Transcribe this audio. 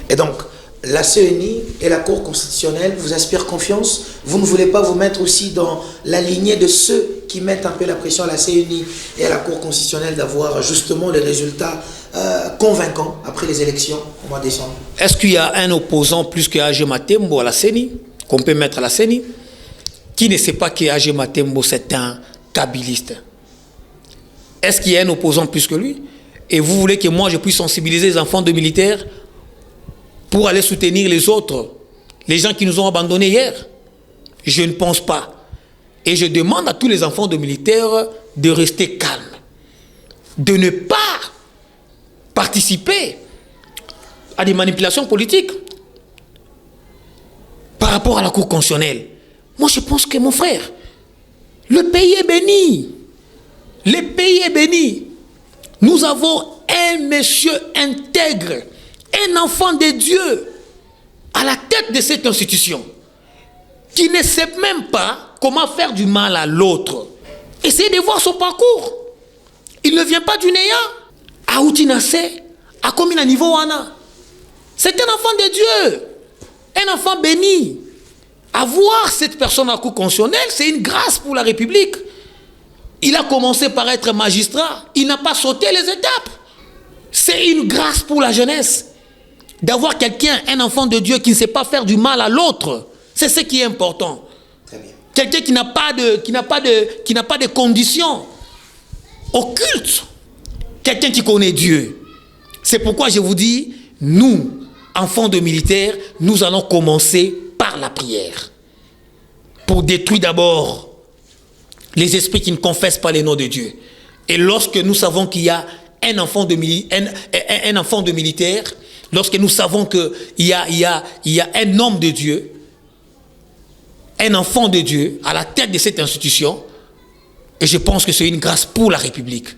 Et donc, la CENI et la Cour constitutionnelle vous inspirent confiance. Vous ne voulez pas vous mettre aussi dans la lignée de ceux qui mettent un peu la pression à la CENI et à la Cour constitutionnelle d'avoir justement les résultats convaincants après les élections au mois de décembre. Est-ce qu'il y a un opposant plus que A.G. Matembo à la CENI, qu'on peut mettre à la CENI, qui ne sait pas que A.G. Matembo c'est un kabiliste? Est-ce qu'il y a un opposant plus que lui? Et vous voulez que moi je puisse sensibiliser les enfants de militaires pour aller soutenir les autres, les gens qui nous ont abandonnés hier? Je ne pense pas. Et je demande à tous les enfants de militaires de rester calmes, de ne pas participer à des manipulations politiques par rapport à la Cour constitutionnelle. Moi, je pense que, mon frère, le pays est béni. Le pays est béni. Nous avons un monsieur intègre, un enfant de Dieu à la tête de cette institution qui ne sait même pas comment faire du mal à l'autre. Essayez de voir son parcours. Il ne vient pas du Néa. À Outinase, à Komina niveau Wana. C'est un enfant de Dieu, un enfant béni. Avoir cette personne à Cour constitutionnelle, c'est une grâce pour la République. Il a commencé par être magistrat. Il n'a pas sauté les étapes. C'est une grâce pour la jeunesse d'avoir quelqu'un, un enfant de Dieu qui ne sait pas faire du mal à l'autre. C'est ce qui est important. Quelqu'un qui n'a pas de conditions occultes. Quelqu'un qui connaît Dieu. C'est pourquoi je vous dis, nous, enfants de militaires, nous allons commencer par la prière. Pour détruire d'abord les esprits qui ne confessent pas les noms de Dieu. Et lorsque nous savons qu'il y a un enfant de militaire, lorsque nous savons qu'il y a un homme de Dieu, un enfant de Dieu à la tête de cette institution, et je pense que c'est une grâce pour la République.